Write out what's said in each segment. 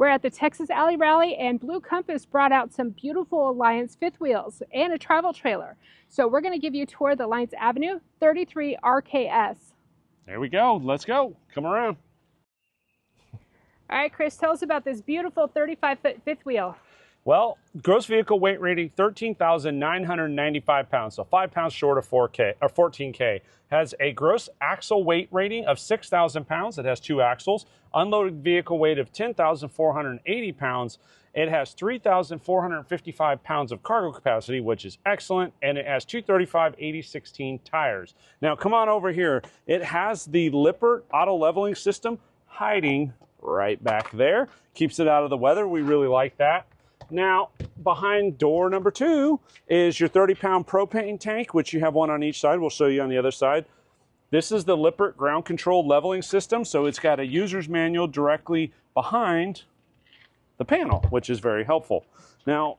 We're at the Texas Alley Rally, and Blue Compass brought out some beautiful Alliance fifth wheels and a travel trailer. So we're going to give you a tour of the Alliance Avenue 33 RKS. There we go. Let's go. Come around. All right, Chris, tell us about this beautiful 35-foot fifth wheel. Well, gross vehicle weight rating 13,995 pounds, so 5 pounds short of 14K. Has a gross axle weight rating of 6,000 pounds. It has 2 axles. Unloaded vehicle weight of 10,480 pounds. It has 3,455 pounds of cargo capacity, which is excellent, and it has 235/80/16 tires. Now, come on over here. It has the Lippert auto leveling system hiding right back there. Keeps it out of the weather. We really like that. Now, behind door number 2 is your 30-pound propane tank, which you have one on each side. We'll show you on the other side. This is the Lippert ground control leveling system, so it's got a user's manual directly behind the panel, which is very helpful. Now,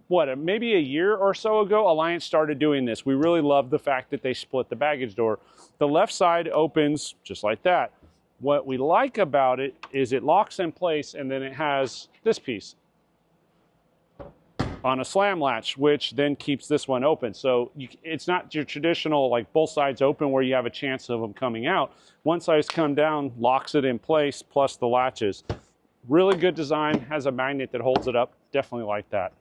maybe a year or so ago, Alliance started doing this. We really love the fact that they split the baggage door. The left side opens just like that. What we like about it is it locks in place, and then it has this piece on a slam latch, which then keeps this one open. So it's not your traditional, like, both sides open where you have a chance of them coming out. One side's come down, locks it in place, plus the latches. Really good design, has a magnet that holds it up. Definitely like that.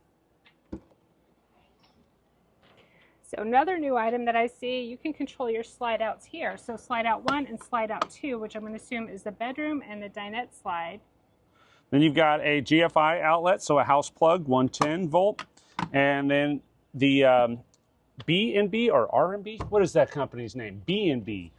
So another new item that I see, you can control your slide outs here. So slide out 1 and slide out 2, which I'm going to assume is the bedroom and the dinette slide. Then you've got a GFI outlet, so a house plug, 110 volt. And then the B&B or R&B, what is that company's name? B&B.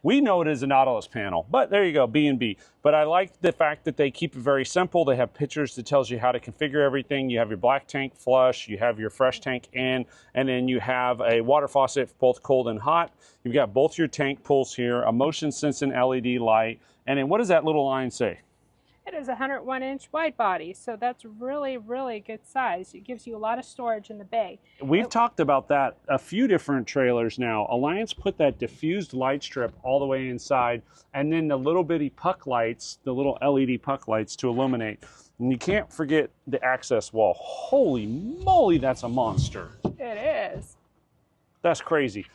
We know it as a Nautilus panel, but there you go, B&B. But I like the fact that they keep it very simple. They have pictures that tells you how to configure everything. You have your black tank flush, you have your fresh tank in, and then you have a water faucet for both cold and hot. You've got both your tank pulls here, a motion sensing LED light, and then what does that little line say? It is a 101-inch wide body, so that's really, really good size. It gives you a lot of storage in the bay. We've talked about that a few different trailers now. Alliance put that diffused light strip all the way inside, and then the little bitty puck lights, the little LED puck lights to illuminate. And you can't forget the access wall. Holy moly, that's a monster. It is. That's crazy.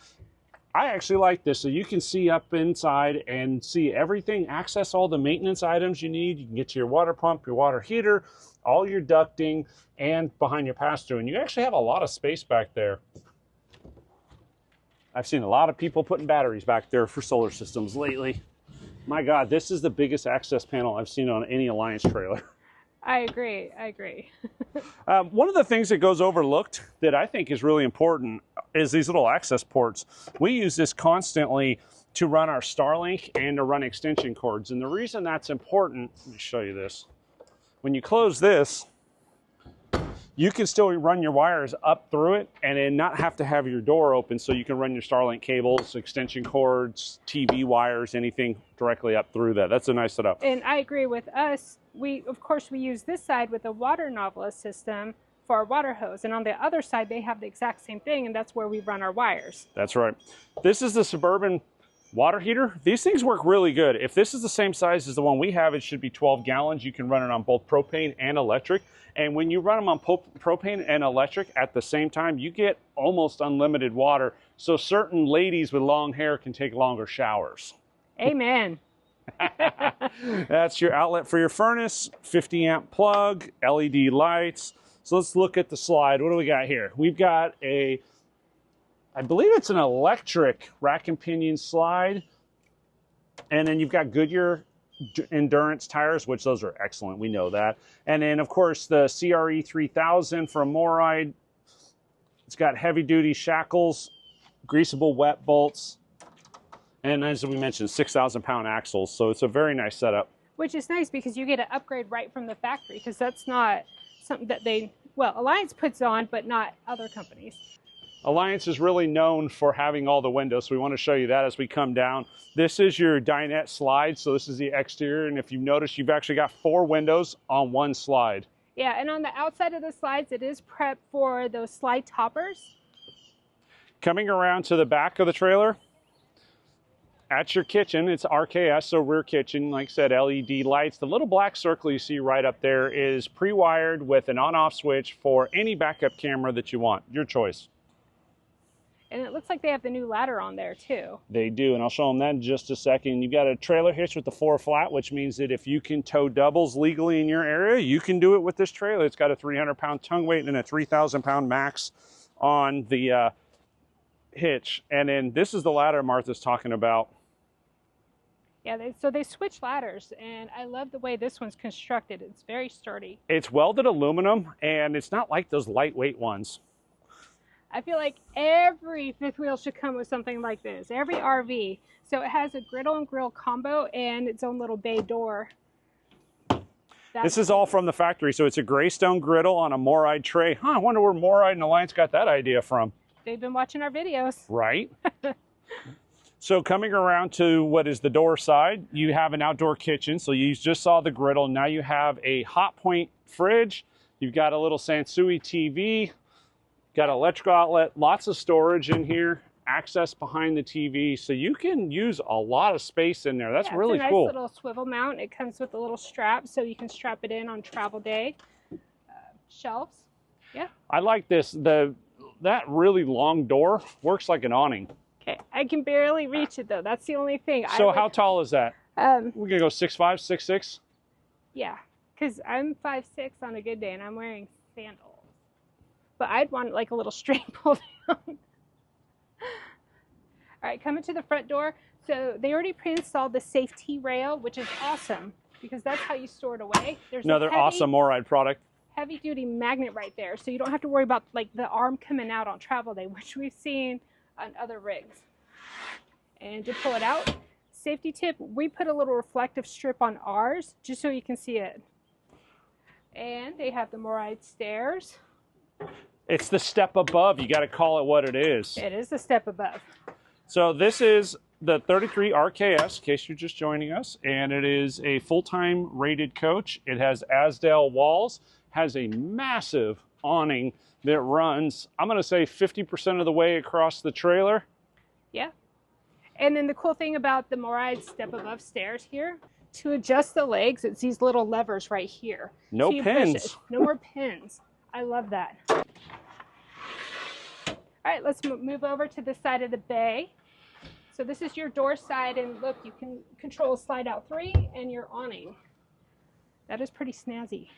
I actually like this, so you can see up inside and see everything, access all the maintenance items you need. You can get to your water pump, your water heater, all your ducting, and behind your pass-through. And you actually have a lot of space back there. I've seen a lot of people putting batteries back there for solar systems lately. My God, this is the biggest access panel I've seen on any Alliance trailer. I agree. One of the things that goes overlooked that I think is really important is these little access ports. We use this constantly to run our Starlink and to run extension cords. And the reason that's important, let me show you this. When you close this, you can still run your wires up through it and then not have to have your door open, so you can run your Starlink cables, extension cords, TV wires, anything directly up through that. That's a nice setup. And I agree with us. Of course, we use this side with a water novelist system for our water hose. And on the other side, they have the exact same thing, and that's where we run our wires. That's right. This is the Suburban water heater. These things work really good. If this is the same size as the one we have, it should be 12 gallons. You can run it on both propane and electric. And when you run them on propane and electric at the same time, you get almost unlimited water. So certain ladies with long hair can take longer showers. Amen. That's your outlet for your furnace, 50 amp plug, LED lights. So let's look at the slide. What do we got here? We've got I believe it's an electric rack and pinion slide. And then you've got Goodyear Endurance tires, which those are excellent. We know that. And then, of course, the CRE 3000 from Moride. It's got heavy duty shackles, greasable wet bolts. And as we mentioned, 6,000 pound axles. So it's a very nice setup. Which is nice because you get an upgrade right from the factory, because that's not something that Alliance puts on, but not other companies. Alliance is really known for having all the windows, so we want to show you that as we come down. This is your dinette slide, so this is the exterior, and if you've noticed, you've actually got 4 windows on one slide. Yeah, and on the outside of the slides, it is prepped for those slide toppers. Coming around to the back of the trailer, At your kitchen, it's RKS, so rear kitchen, like I said, LED lights. The little black circle you see right up there is pre-wired with an on-off switch for any backup camera that you want. Your choice. And it looks like they have the new ladder on there too. They do, and I'll show them that in just a second. You've got a trailer hitch with the 4 flat, which means that if you can tow doubles legally in your area, you can do it with this trailer. It's got a 300-pound tongue weight and a 3,000-pound max on the hitch. And then this is the ladder Martha's talking about. Yeah, so they switch ladders, and I love the way this one's constructed. It's very sturdy. It's welded aluminum, and it's not like those lightweight ones. I feel like every fifth wheel should come with something like this, every RV. So it has a griddle and grill combo and its own little bay door. This is all from the factory, so it's a gray stone griddle on a Moride tray. I wonder where Moride and Alliance got that idea from. They've been watching our videos. Right. So coming around to what is the door side, you have an outdoor kitchen. So you just saw the griddle. Now you have a hot point fridge. You've got a little Sansui TV, got an electrical outlet, lots of storage in here, access behind the TV. So you can use a lot of space in there. That's really cool. It's a nice little swivel mount. It comes with a little strap so you can strap it in on travel day. Shelves. Yeah. I like this. That really long door works like an awning. Okay, I can barely reach it though. That's the only thing. So how tall is that? We're gonna go 6'5", 6'6"? Yeah, because I'm 5'6" on a good day and I'm wearing sandals. But I'd want like a little string pull down. All right, coming to the front door. So they already pre-installed the safety rail, which is awesome because that's how you store it away. There's another awesome Moride product. Heavy duty magnet right there. So you don't have to worry about like the arm coming out on travel day, which we've seen on other rigs. And to pull it out, safety tip, we put a little reflective strip on ours just so you can see it. And they have the Moride stairs. It's the step above. You got to call it what it is. It is the step above. So this is the 33 RKS, in case you're just joining us, and it is a full-time rated coach. It has Asdale walls, has a massive awning that runs, I'm going to say 50% of the way across the trailer. Yeah. And then the cool thing about the Moride step above stairs here, to adjust the legs, it's these little levers right here. No pins. No more pins. I love that. All right, let's move over to the side of the bay. So this is your door side, and look, you can control slide out 3 and your awning. That is pretty snazzy.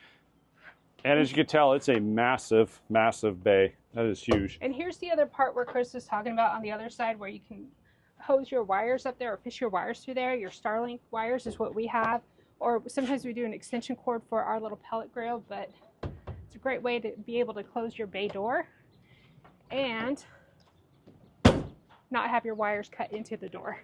And as you can tell, it's a massive, massive bay. That is huge. And here's the other part where Chris was talking about on the other side where you can hose your wires up there or fish your wires through there. Your Starlink wires is what we have. Or sometimes we do an extension cord for our little pellet grill, but it's a great way to be able to close your bay door and not have your wires cut into the door.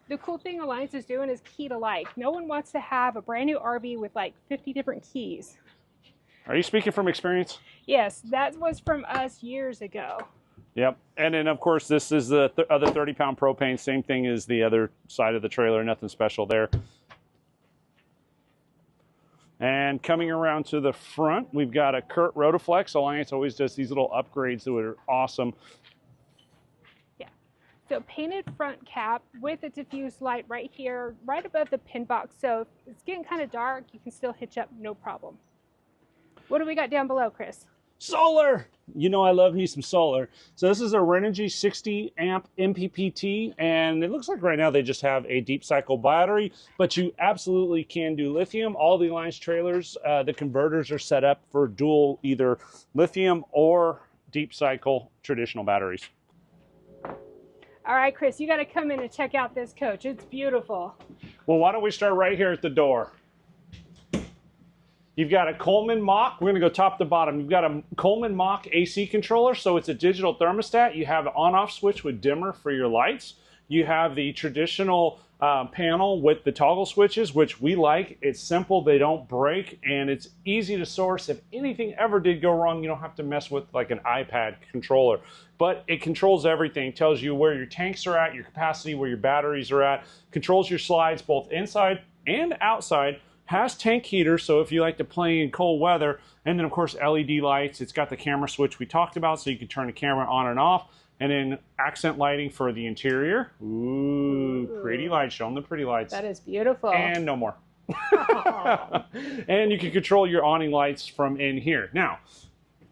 The cool thing Alliance is doing is key to like. No one wants to have a brand new RV with like 50 different keys. Are you speaking from experience? Yes, that was from us years ago. Yep. And then, of course, this is the other 30-pound propane. Same thing as the other side of the trailer. Nothing special there. And coming around to the front, we've got a Kurt Rotaflex. Alliance always does these little upgrades that are awesome. Yeah. So painted front cap with a diffused light right here, right above the pin box. So if it's getting kind of dark, you can still hitch up, no problem. What do we got down below, Chris? Solar! You know I love me some solar. So this is a Renogy 60 amp MPPT, and it looks like right now they just have a deep cycle battery, but you absolutely can do lithium. All the Alliance trailers, the converters are set up for dual either lithium or deep cycle traditional batteries. All right, Chris, you got to come in and check out this coach. It's beautiful. Well, why don't we start right here at the door? You've got a Coleman Mach. We're going to go top to bottom. You've got a Coleman Mach AC controller, so it's a digital thermostat. You have an on-off switch with dimmer for your lights. You have the traditional panel with the toggle switches, which we like. It's simple, they don't break, and it's easy to source. If anything ever did go wrong, you don't have to mess with like an iPad controller. But it controls everything. It tells you where your tanks are at, your capacity, where your batteries are at. Controls your slides both inside and outside. Has tank heaters, so if you like to play in cold weather, and then of course LED lights. It's got the camera switch we talked about, so you can turn the camera on and off. And then accent lighting for the interior. Ooh, pretty lights. Show them the pretty lights. That is beautiful. And no more. And you can control your awning lights from in here. Now,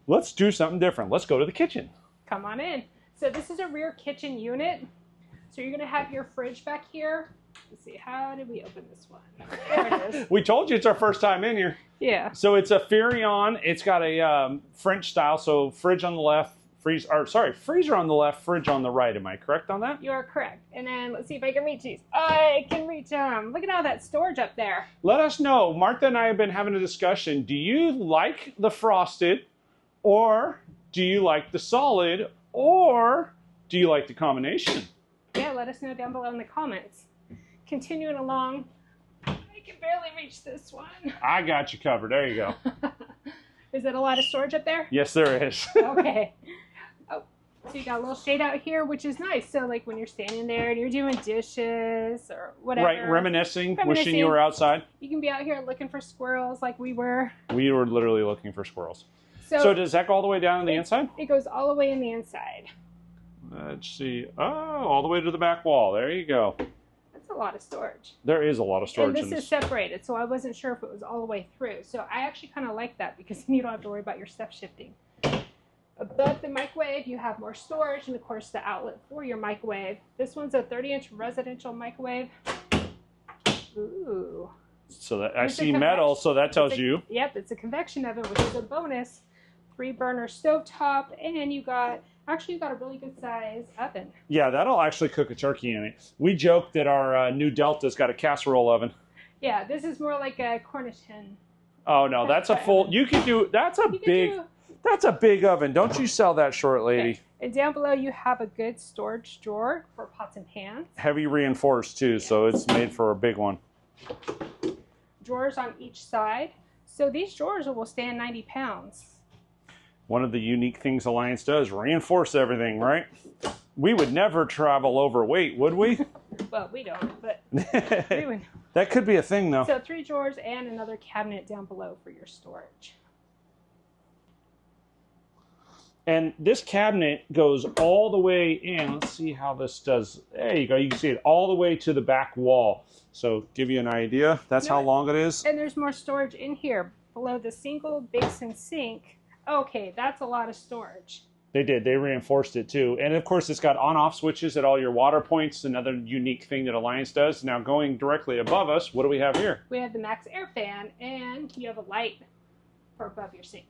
let's do something different. Let's go to the kitchen. Come on in. So this is a rear kitchen unit. So you're going to have your fridge back here. Let's see, how did we open this one? There it is. We told you it's our first time in here. Yeah. So it's a Furion. It's got a French style, so fridge on the left, freezer on the left, fridge on the right. Am I correct on that? You are correct. And then let's see if I can reach these. I can reach them. Look at all that storage up there. Let us know. Martha and I have been having a discussion. Do you like the frosted, or do you like the solid, or do you like the combination? Yeah, let us know down below in the comments. Continuing along, I can barely reach this one. I got you covered. There you go. Is it a lot of storage up there? Yes, there is. Okay. Oh, so you got a little shade out here, which is nice. So like when you're standing there and you're doing dishes or whatever. Right, reminiscing, wishing you were outside. You can be out here looking for squirrels like we were. We were literally looking for squirrels. So does that go all the way down on the inside? It goes all the way in the inside. Let's see. Oh, all the way to the back wall. There you go. That's a lot of storage. There is a lot of storage. And this is separated, so I wasn't sure if it was all the way through. So I actually kind of like that because then you don't have to worry about your stuff shifting. Above the microwave, you have more storage and, of course, the outlet for your microwave. This one's a 30-inch residential microwave. Ooh. So that I see metal, so that tells you. Yep, it's a convection oven, which is a bonus. 3-burner stovetop, and you got a really good size oven. Yeah, that'll actually cook a turkey in it. We joke that our new Delta's got a casserole oven. Yeah, this is more like a Cornish hen. Oh no, that's a full. Oven. You can do. That's a big oven. Don't you sell that short, lady? Okay. And down below you have a good storage drawer for pots and pans. Heavy reinforced too, so it's made for a big one. Drawers on each side. So these drawers will stand 90 pounds. One of the unique things Alliance does, reinforce everything, right? We would never travel overweight, would we? Well, we don't, but we would. That could be a thing, though. So 3 drawers and another cabinet down below for your storage. And this cabinet goes all the way in. Let's see how this does. There you go. You can see it all the way to the back wall. So give you an idea. That's how long it is. And there's more storage in here below the single basin sink. Okay, that's a lot of storage. They did. They reinforced it too. And of course, it's got on-off switches at all your water points. Another unique thing that Alliance does. Now going directly above us, what do we have here? We have the Max Air Fan, and you have a light for above your sink.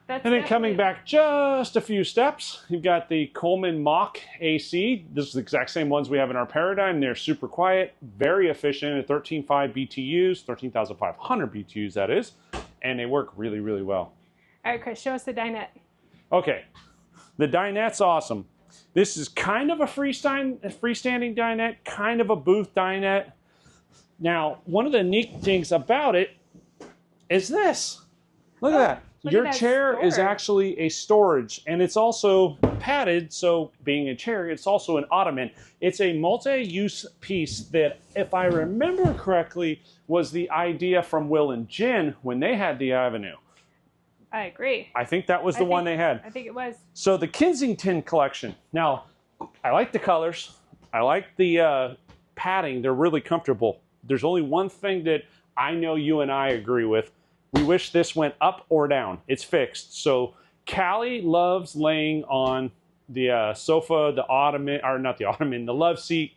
And then coming back just a few steps, you've got the Coleman Mach AC. This is the exact same ones we have in our Paradigm. They're super quiet, very efficient at 13.5 BTUs, 13,500 BTUs that is. And they work really, really well. All right, Chris, show us the dinette. Okay, the dinette's awesome. This is kind of a freestanding dinette, kind of a booth dinette. Now, one of the neat things about it is this. Look at that. Your chair is actually a storage, and it's also padded, so being a chair, it's also an ottoman. It's a multi-use piece that, if I remember correctly, was the idea from Will and Jen when they had the Avenue. I agree. I think that was the one they had. I think it was. So the Kensington collection. Now, I like the colors. I like the padding. They're really comfortable. There's only one thing that I know you and I agree with. We wish this went up or down. It's fixed. So Callie loves laying on the sofa, the ottoman, or not the ottoman, the love seat.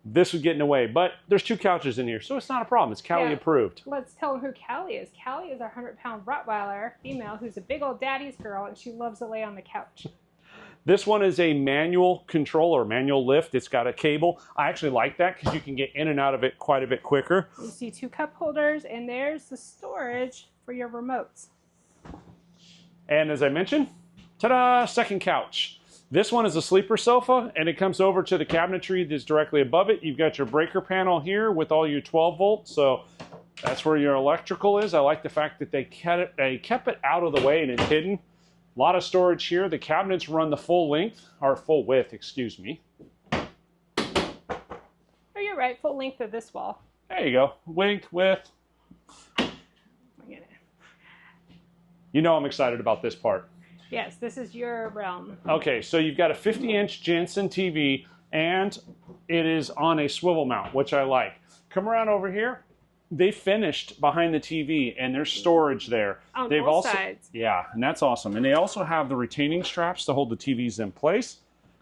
This would get in the way. But there's 2 couches in here, so it's not a problem. It's Callie approved. Let's tell them who Callie is. Callie is our 100-pound Rottweiler female who's a big old daddy's girl, and she loves to lay on the couch. This one is a manual controller, manual lift. It's got a cable. I actually like that because you can get in and out of it quite a bit quicker. You see 2 cup holders, and there's the storage for your remotes. And as I mentioned, ta-da, second couch. This one is a sleeper sofa, and it comes over to the cabinetry that's directly above it. You've got your breaker panel here with all your 12 volts, so that's where your electrical is. I like the fact that they kept it out of the way and it's hidden. A lot of storage here. The cabinets run the full length, or full width, excuse me. Oh, you're right, full length of this wall. There you go, length, width. You know I'm excited about this part. Yes, this is your realm. Okay, so you've got a 50-inch Jensen TV, and it is on a swivel mount, which I like. Come around over here. They finished behind the TV, and there's storage there. On They've both also, sides. yeah, and that's awesome. And they also have the retaining straps to hold the TVs in place.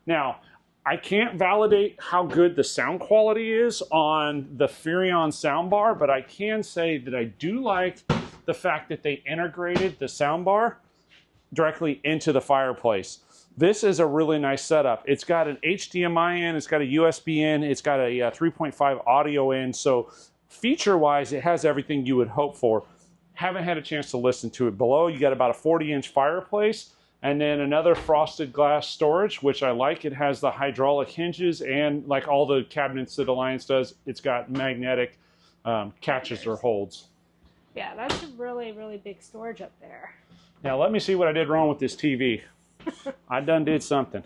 Now, I can't validate how good the sound quality is on the Furrion soundbar, but I can say that I do like the fact that they integrated the soundbar directly into the fireplace. This is a really nice setup. It's got an HDMI in, it's got a USB in, it's got a 3.5 audio in, so feature-wise, it has everything you would hope for. Haven't had a chance to listen to it. Below, you got about a 40-inch fireplace, and then another frosted glass storage, which I like. It has the hydraulic hinges, and like all the cabinets that Alliance does, it's got magnetic catches or holds. Yeah, that's a really, really big storage up there. Now, let me see what I did wrong with this TV. I done did something.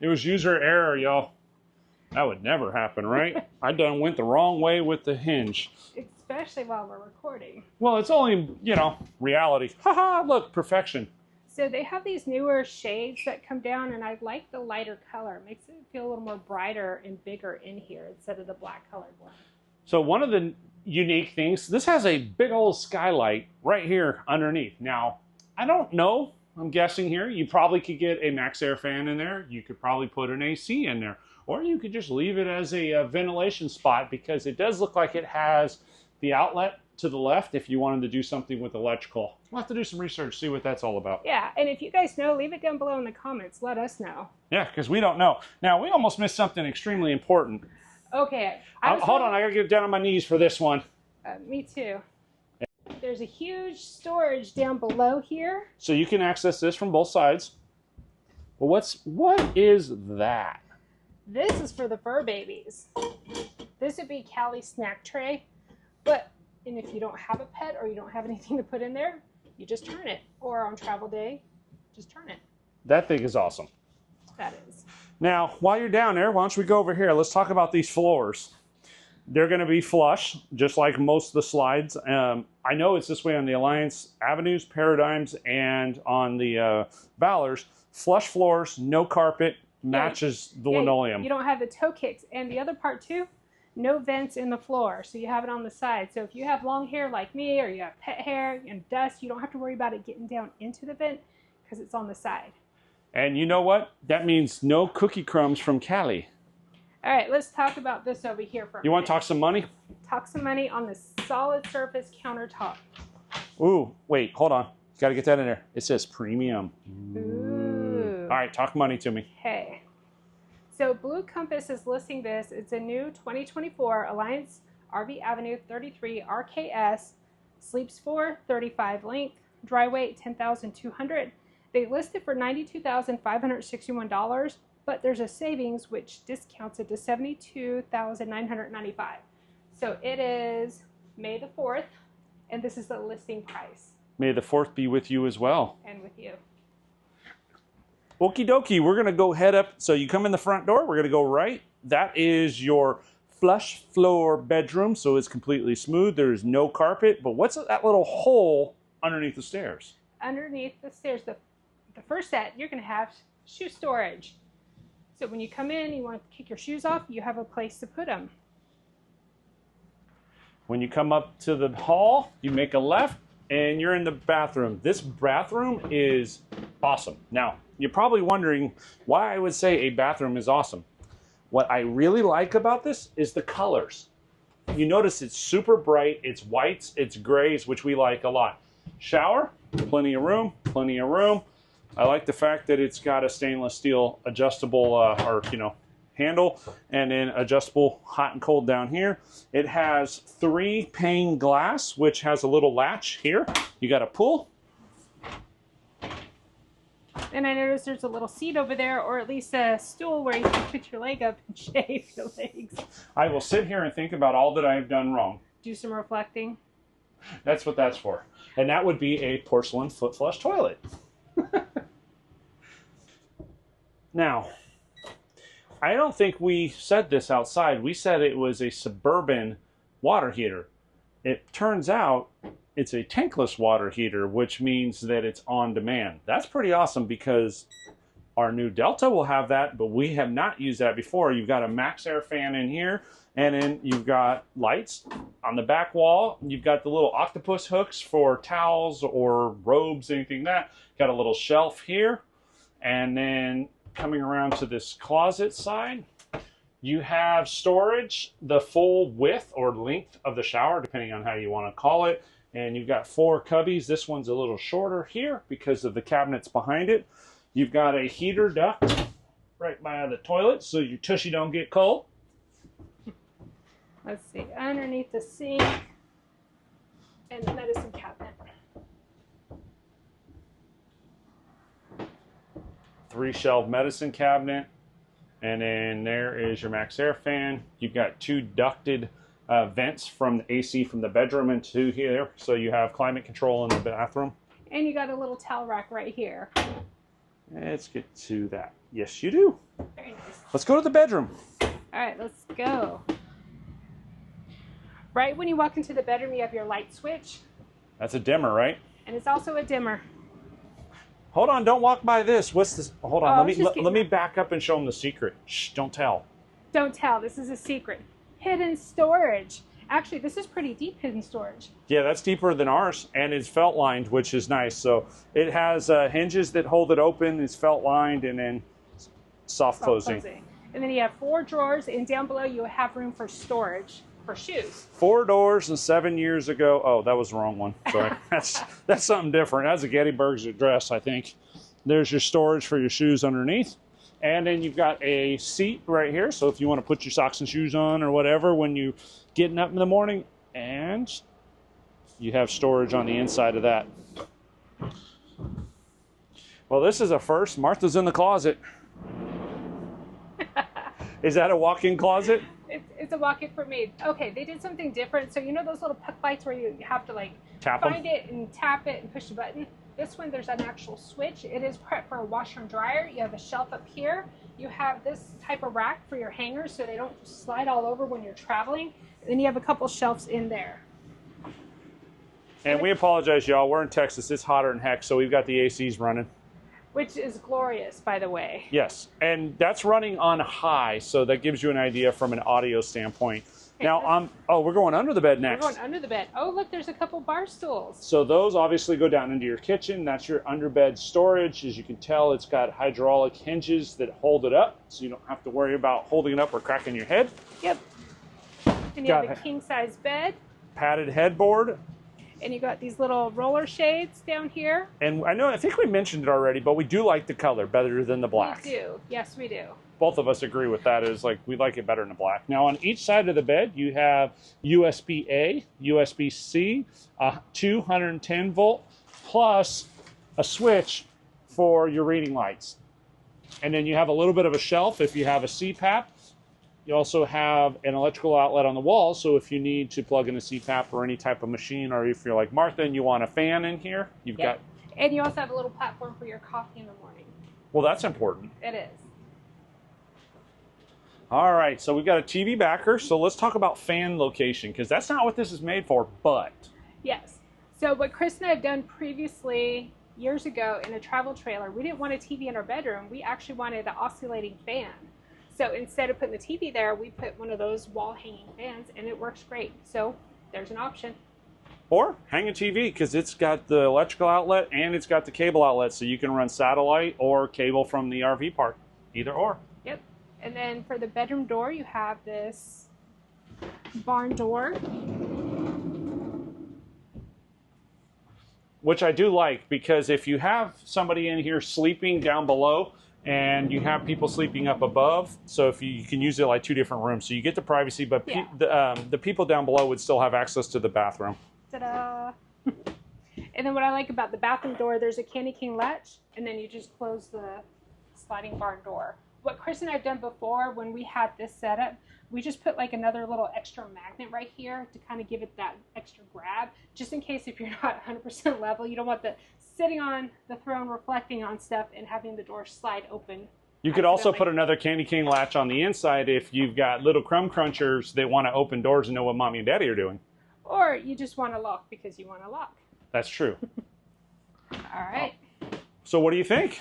It was user error, y'all. That would never happen, right? I done went the wrong way with the hinge. Especially while we're recording. Well, it's only, reality. Haha, look, perfection. So they have these newer shades that come down, and I like the lighter color. It makes it feel a little more brighter and bigger in here instead of the black colored one. So one of the unique things, this has a big old skylight right here underneath. Now, I don't know, I'm guessing here, you probably could get a max air fan in there. You could probably put an AC in there. Or you could just leave it as a ventilation spot, because it does look like it has the outlet to the left if you wanted to do something with electrical. We'll have to do some research, see what that's all about. Yeah, and if you guys know, leave it down below in the comments. Let us know. Yeah, because we don't know. Now, we almost missed something extremely important. Okay. Hold on, I gotta get down on my knees for this one. Me too. There's a huge storage down below here. So you can access this from both sides. But what is that? This is for the fur babies. This would be Callie's snack tray. And if you don't have a pet or you don't have anything to put in there, you just turn it. Or on travel day, just turn it. That thing is awesome. That is. Now, while you're down there, why don't we go over here? Let's talk about these floors. They're going to be flush, just like most of the slides. I know it's this way on the Alliance Avenues, Paradigms, and on the Valors. Flush floors, no carpet, matches the linoleum. You don't have the toe kicks. And the other part too, no vents in the floor, so you have it on the side. So if you have long hair like me, or you have pet hair and dust, you don't have to worry about it getting down into the vent because it's on the side. And you know what? That means no cookie crumbs from Callie. All right, let's talk about this over here for a minute. You want to talk some money? Talk some money on the solid surface countertop. Ooh, wait, hold on. You got to get that in there. It says premium. Ooh. All right, talk money to me. Okay. So Blue Compass is listing this. It's a new 2024 Alliance RV Avenue 33 RKS. Sleeps 4, 35 length, dry weight 10,200. They list it for $92,561, but there's a savings which discounts it to $72,995. So it is May the 4th, and this is the listing price. May the 4th be with you as well. And with you. Okie dokie, we're going to go head up. So you come in the front door, we're going to go right. That is your flush floor bedroom, so it's completely smooth. There's no carpet, but what's that little hole underneath the stairs? Underneath the stairs, the first set, you're going to have shoe storage. So when you come in, you want to kick your shoes off, you have a place to put them. When you come up to the hall, you make a left, and you're in the bathroom. This bathroom is awesome. Now, you're probably wondering why I would say a bathroom is awesome. What I really like about this is the colors. You notice it's super bright, it's whites, it's grays, which we like a lot. Shower, plenty of room, plenty of room. I like the fact that it's got a stainless steel adjustable handle, and then adjustable hot and cold down here. It has 3 pane glass, which has a little latch here. You got to pull. And I noticed there's a little seat over there, or at least a stool where you can put your leg up and shave your legs. I will sit here and think about all that I have done wrong. Do some reflecting. That's what that's for. And that would be a porcelain foot flush toilet. Now, I don't think we said this outside. We said it was a Suburban water heater. It turns out it's a tankless water heater, which means that it's on demand. That's pretty awesome because our new Delta will have that, but we have not used that before. You've got a max air fan in here, and then you've got lights on the back wall. You've got the little octopus hooks for towels or robes, anything like that. Got a little shelf here, and then coming around to this closet side, you have storage, the full width or length of the shower, depending on how you want to call it. And you've got 4 cubbies. This one's a little shorter here because of the cabinets behind it. You've got a heater duct right by the toilet so your tushy don't get cold. Let's see, underneath the sink and the medicine cabinet. 3-shelf medicine cabinet. And then there is your max air fan. You've got 2 ducted vents from the AC from the bedroom into here. So you have climate control in the bathroom. And you got a little towel rack right here. Let's get to that. Yes, you do. Very nice. Let's go to the bedroom. All right, let's go. Right when you walk into the bedroom, you have your light switch. That's a dimmer, right? And it's also a dimmer. Hold on, don't walk by this. What's this? Hold on, let me back up and show them the secret. Shh, don't tell. Don't tell, this is a secret. Hidden storage. Actually, this is pretty deep hidden storage. Yeah, that's deeper than ours, and it's felt lined, which is nice. So it has hinges that hold it open, it's felt lined, and then soft closing. And then you have 4 drawers, and down below you have room for storage for shoes. 4 doors, and 7 years ago, oh, that was the wrong one. Sorry, that's something different. That's a Gettysburg's address, I think. There's your storage for your shoes underneath. And then you've got a seat right here. So if you want to put your socks and shoes on or whatever when you're getting up in the morning, and you have storage on the inside of that. Well, this is a first. Martha's in the closet. Is that a walk-in closet? It's a walk-in for me. Okay, they did something different. So you know those little puck lights where you have to like find it and tap it and push the button? This one, there's an actual switch. It is prepped for a washer and dryer. You have a shelf up here. You have this type of rack for your hangers so they don't slide all over when you're traveling. And then you have a couple shelves in there. And we apologize, y'all. We're in Texas. It's hotter than heck, so we've got the ACs running. Which is glorious, by the way. Yes, and that's running on high, so that gives you an idea from an audio standpoint. Now, we're going under the bed next. We're going under the bed. Oh, look, there's a couple bar stools. So those obviously go down into your kitchen. That's your underbed storage. As you can tell, it's got hydraulic hinges that hold it up, so you don't have to worry about holding it up or cracking your head. Yep. And you have a king-size bed. Padded headboard. And you got these little roller shades down here. And I think we mentioned it already, but we do like the color better than the black. We do. Yes, we do. Both of us agree with that. Is like we like it better than the black. Now on each side of the bed, you have USB-A, USB-C, a 210 volt, plus a switch for your reading lights. And then you have a little bit of a shelf if you have a CPAP. You also have an electrical outlet on the wall, so if you need to plug in a CPAP or any type of machine, or if you're like Martha and you want a fan in here, you've got... And you also have a little platform for your coffee in the morning. Well, that's important. It is. All right, so we've got a TV backer, so let's talk about fan location, because that's not what this is made for, but... Yes. So what Chris and I have done previously, years ago, in a travel trailer, we didn't want a TV in our bedroom. We actually wanted an oscillating fan. So instead of putting the TV there, we put one of those wall-hanging fans, and it works great. So there's an option. Or hang a TV, because it's got the electrical outlet and it's got the cable outlet, so you can run satellite or cable from the RV park, either or. Yep. And then for the bedroom door, you have this barn door. Which I do like, because if you have somebody in here sleeping down below, and you have people sleeping up above, so if you can use it like 2 different rooms, so you get the privacy, but the people down below would still have access to the bathroom. Ta-da! And then what I like about the bathroom door, there's a Candy King latch, and then you just close the sliding barn door. What Chris and I have done before, when we had this setup, we just put like another little extra magnet right here to kind of give it that extra grab, just in case if you're not 100% level, you don't want the sitting on the throne reflecting on stuff and having the door slide open. You could also put another Candy King latch on the inside if you've got little crumb crunchers that want to open doors and know what mommy and daddy are doing. or you just want to lock because you want to lock. That's true. All right. So what do you think?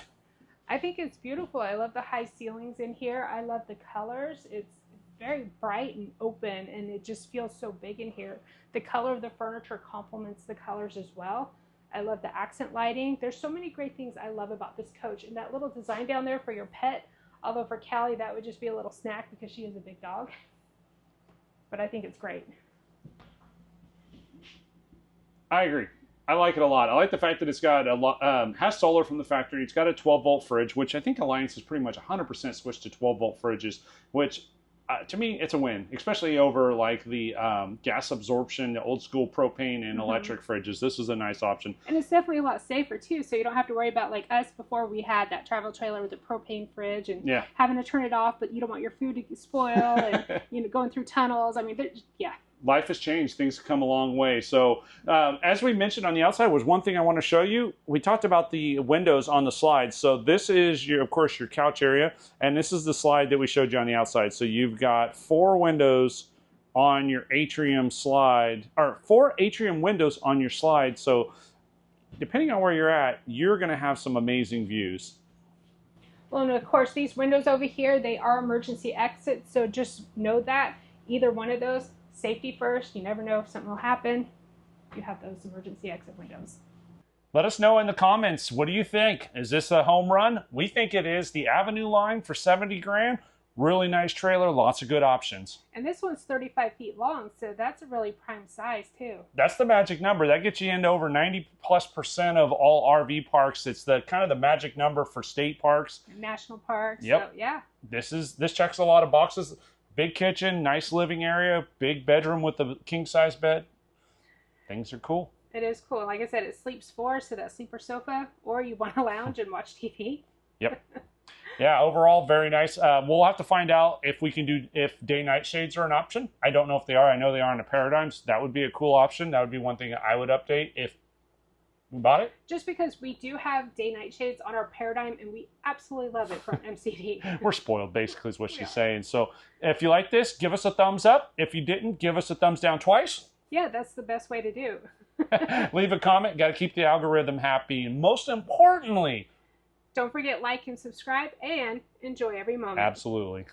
I think it's beautiful. I love the high ceilings in here. I love the colors. It's very bright and open, and it just feels so big in here. The color of the furniture complements the colors as well. I love the accent lighting. There's so many great things I love about this coach. And that little design down there for your pet, although for Callie that would just be a little snack because she is a big dog. But I think it's great. I agree. I like it a lot. I like the fact that it's got a lot, has solar from the factory. It's got a 12-volt fridge, which I think Alliance is pretty much 100% switched to 12-volt fridges, which to me, it's a win, especially over like the gas absorption, the old school propane and electric fridges. This is a nice option. And it's definitely a lot safer too, so you don't have to worry about like us before we had that travel trailer with the propane fridge and having to turn it off, but you don't want your food to spoil and going through tunnels. I mean, life has changed. Things have come a long way. So as we mentioned on the outside was one thing I want to show you. We talked about the windows on the slide. So this is, of course, your couch area. And this is the slide that we showed you on the outside. So you've got 4 windows on your atrium slide, or 4 atrium windows on your slide. So depending on where you're at, you're going to have some amazing views. Well, and of course, these windows over here, they are emergency exits. So just know that either one of those, safety first. You never know if something will happen. You have those emergency exit windows. Let us know in the comments. What do you think? Is this a home run? We think it is. The Avenue line for 70 grand. Really nice trailer. Lots of good options. And this one's 35 feet long, so that's a really prime size too. That's the magic number. That gets you into over 90+% of all RV parks. It's the kind of the magic number for state parks. National parks. Yep. So, yeah. This checks a lot of boxes. Big kitchen, nice living area, big bedroom with a king-size bed. Things are cool. It is cool. Like I said, it sleeps 4, so that sleeper sofa, or you want to lounge and watch TV. Yep. Yeah, overall, very nice. We'll have to find out if we can do, if day-night shades are an option. I don't know if they are. I know they are in the Paradigms. That would be a cool option. That would be one thing I would update if we bought it. Just because we do have day-night shades on our Paradigm, and we absolutely love it from MCD. We're spoiled, basically, is what she's saying. So if you like this, give us a thumbs up. If you didn't, give us a thumbs down twice. Yeah, that's the best way to do. Leave a comment. Got to keep the algorithm happy. And most importantly, don't forget, like and subscribe, and enjoy every moment. Absolutely.